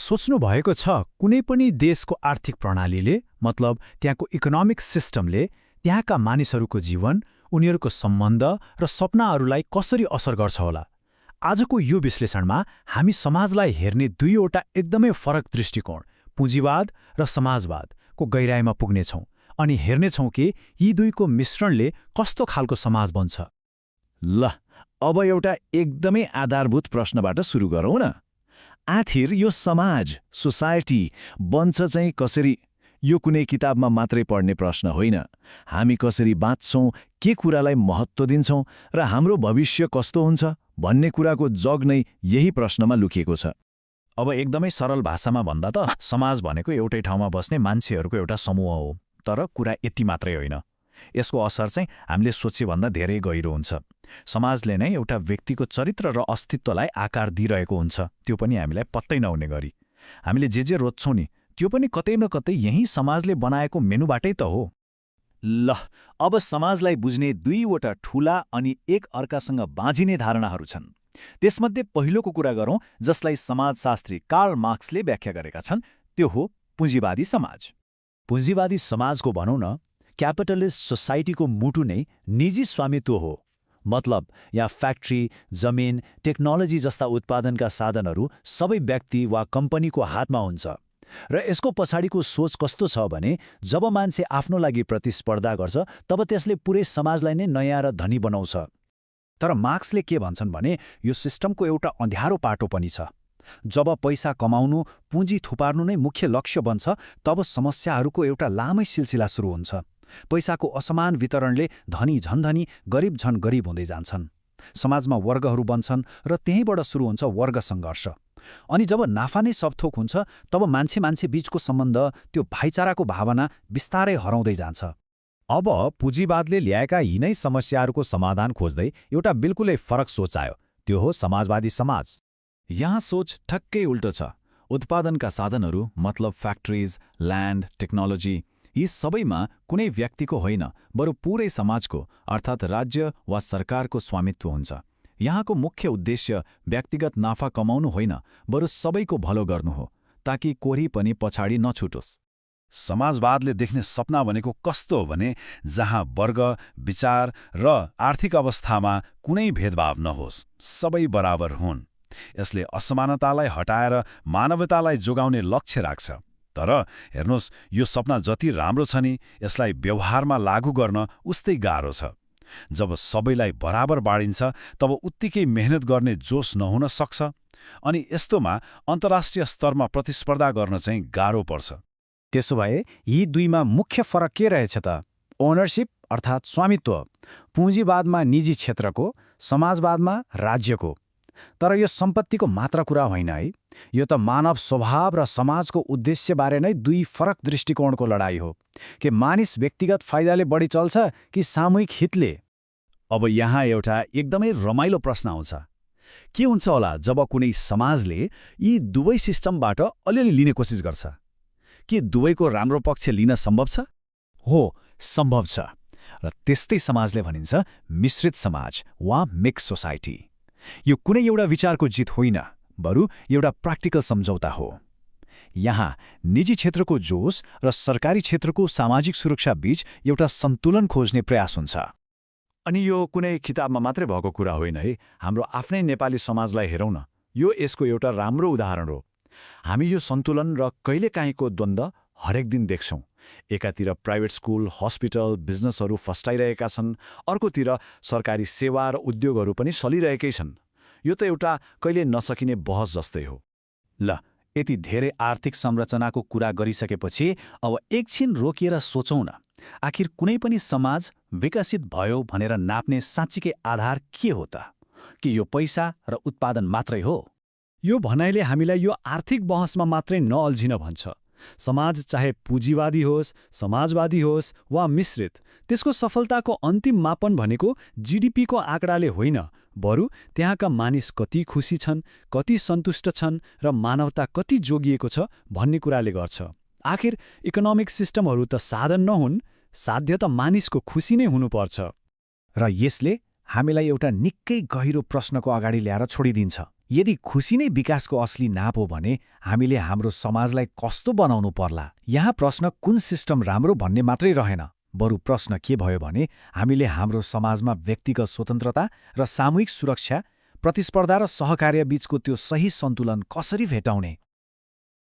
सोच्नु भएको छ कुनै पनि देशको आर्थिक प्रणालीले मतलब त्यहाँको इकोनोमिक सिस्टमले त्यहाँका मानिसहरूको जीवन, उनीहरूको सम्बन्ध र सपनाहरूलाई कसरी असर गर्छ होला। आजको यो विश्लेषणमा हामी समाजलाई हेर्ने दुईवटा एकदमै फरक दृष्टिकोण, पुँजीवाद र समाजवादको गहिराइमा पुग्नेछौँ अनि हेर्नेछौँ कि यी दुईको मिश्रणले कस्तो खालको समाज बन्छ। ल, अब एउटा एकदमै आधारभूत प्रश्नबाट सुरु गरौँ न। आखिर यो समाज, सोसाइटी बन्छ चाहिँ कसरी? यो कुनै किताबमा मात्रै पढ्ने प्रश्न होइन। हामी कसरी बाँच्छौँ, के कुरालाई महत्त्व दिन्छौँ र हाम्रो भविष्य कस्तो हुन्छ भन्ने कुराको जग नै यही प्रश्नमा लुकिएको छ। अब एकदमै सरल भाषामा भन्दा त समाज भनेको एउटै ठाउँमा बस्ने मान्छेहरूको एउटा समूह हो। तर कुरा यति मात्रै होइन, यसको असर चाहिँ हामीले सोचेभन्दा धेरै गहिरो हुन्छ। समाजले नै एउटा व्यक्तिको चरित्र र अस्तित्वलाई आकार दिइरहेको हुन्छ, त्यो पनि हामीलाई पत्तै नहुने गरी। हामीले जे रोज्छौँ नि त्यो पनि कतै न कतै यही समाजले बनाएको मेनुबाटै त हो। ल, अब समाजलाई बुझ्ने दुईवटा ठूला अनि एक अर्कासँग बाँझिने धारणाहरू छन्। त्यसमध्ये पहिलोको कुरा गरौँ, जसलाई समाजशास्त्री कार्ल मार्क्सले व्याख्या गरेका छन्, त्यो हो पुँजीवादी समाज। पुँजीवादी समाजको भनौँ न, क्यापिटलिस्ट सोसाइटीको मुटु नै निजी स्वामित्व हो। मतलब यहाँ फ्याक्ट्री, जमिन, टेक्नोलोजी जस्ता उत्पादनका साधनहरू सबै व्यक्ति वा कम्पनीको हातमा हुन्छ। र यसको पछाडिको सोच कस्तो छ भने, जब मान्छे आफ्नो लागि प्रतिस्पर्धा गर्छ तब त्यसले पुरै समाजलाई नै नयाँ र धनी बनाउँछ। तर मार्क्सले के भन्छन् भने यो सिस्टमको एउटा अँध्यारो पाटो पनि छ। जब पैसा कमाउनु, पुँजी थुपार्नु नै मुख्य लक्ष्य बन्छ, तब समस्याहरूको एउटा लामै सिलसिला सुरु हुन्छ। पैसाको असमान वितरणले धनी झन धनी, गरिब झन गरिब हुँदै जान्छन्। समाजमा वर्गहरू बन्छन् र त्यहीँबाट सुरु हुन्छ वर्ग सङ्घर्ष। अनि जब नाफा नै सबथोक हुन्छ, तब मान्छे बीचको सम्बन्ध, त्यो भाइचाराको भावना बिस्तारै हराउँदै जान्छ। अब पुँजीवादले ल्याएका यिनै समस्याहरूको समाधान खोज्दै एउटा बिल्कुलै फरक सोच आयो, त्यो हो समाजवादी समाज। यहाँ सोच ठक्कै उल्टो छ। उत्पादनका साधनहरू मतलब फ्याक्ट्रिज, ल्यान्ड, टेक्नोलोजी, यी सबैमा कुनै व्यक्तिको होइन, बरु पूरै समाजको अर्थात् राज्य वा सरकारको स्वामित्व हुन्छ। यहाँको मुख्य उद्देश्य व्यक्तिगत नाफा कमाउनु होइन, बरु सबैको भलो गर्नु हो, ताकि कोही पनि पछाडि नछुटोस्। समाजवादले देख्ने सपना भनेको कस्तो हो भने, जहाँ वर्ग, विचार र आर्थिक अवस्थामा कुनै भेदभाव नहोस्, सबै बराबर हुन्। यसले असमानतालाई हटाएर मानवतालाई जोगाउने लक्ष्य राख्छ। तर हेर्नुहोस्, यो सपना जति राम्रो छ नि, यसलाई व्यवहारमा लागू गर्न उस्तै गाह्रो छ। जब सबैलाई बराबर बाँडिन्छ, तब उत्तिकै मेहनत गर्ने जोस नहुन सक्छ। अनि यस्तोमा अन्तर्राष्ट्रिय स्तरमा प्रतिस्पर्धा गर्न चाहिँ गाह्रो पर्छ। त्यसो भए यी दुईमा मुख्य फरक के रहेछ त? ओनरसिप अर्थात् स्वामित्व, पुँजीवादमा निजी क्षेत्रको, समाजवादमा राज्यको। तर यो सम्पत्तिको मात्र कुरा होइन है, यो त मानव स्वभाव र समाजको उद्देश्यबारे नै दुई फरक दृष्टिकोणको लडाईँ हो। कि मानिस व्यक्तिगत फाइदाले बढी चल्छ कि सामूहिक हितले? अब यहाँ एउटा एकदमै रमाइलो प्रश्न आउँछ। के हुन्छ होला जब कुनै समाजले यी दुवै सिस्टमबाट अलिअलि लिने कोसिस गर्छ? के दुवैको राम्रो पक्ष लिन सम्भव छ? हो, सम्भव छ। र त्यस्तै समाजले भनिन्छ मिश्रित समाज वा मिक्स सोसाइटी। यो कुनै एउटा विचारको जित होइन, बरु एउटा प्र्याक्टिकल सम्झौता हो। यहाँ निजी क्षेत्रको जोस र सरकारी क्षेत्रको सामाजिक सुरक्षा बीच एउटा सन्तुलन खोज्ने प्रयास हुन्छ। अनि यो कुनै किताबमा मात्रै भएको कुरा होइन है। हाम्रो आफ्नै नेपाली समाजलाई हेरौँ न, यो यसको एउटा राम्रो उदाहरण हो। हामी यो सन्तुलन र कहिलेकाहीँको द्वन्द्व हरेक दिन देख्छौँ। एकातिर प्राइभेट स्कुल, हस्पिटल, बिजनेसहरू फस्टाइरहेका छन्, अर्कोतिर सरकारी सेवा र उद्योगहरू पनि चलिरहेकै छन्। यो त एउटा कहिले नसकिने बहस जस्तै हो। ल, यति धेरै आर्थिक संरचनाको कुरा गरिसकेपछि अब एकछिन रोकिएर सोचौँ न, आखिर कुनै पनि समाज विकसित भयो भनेर नाप्ने साँच्चीकै आधार के हो त? कि यो पैसा र उत्पादन मात्रै हो? यो भनाइले हामीलाई यो आर्थिक बहसमा मात्रै नअल्झिन भन्छ। समाज चाहे पुँजीवादी होस्, समाजवादी होस् वा मिश्रित, त्यसको सफलताको अन्तिम मापन भनेको जीडीपीको आँकडाले होइन, बरु त्यहाँका मानिस कति खुसी छन्, कति सन्तुष्ट छन् र मानवता कति जोगिएको छ भन्ने कुराले गर्छ। आखिर इकोनोमिक सिस्टमहरू त साधन नहुन्, साध्य त मानिसको खुसी नै हुनुपर्छ। र यसले हामीलाई एउटा निकै गहिरो प्रश्नको अगाडि ल्याएर छोडिदिन्छ। यदि खुसी नै विकासको असली नाप हो भने हामीले हाम्रो समाजलाई कस्तो बनाउनु पर्ला? यहाँ प्रश्न कुन सिस्टम राम्रो भन्ने मात्रै रहेन, बरु प्रश्न के भयो भने हामीले हाम्रो समाजमा व्यक्तिगत स्वतन्त्रता र सामूहिक सुरक्षा, प्रतिस्पर्धा र सहकार्य बीचको त्यो सही सन्तुलन कसरी भेटाउने?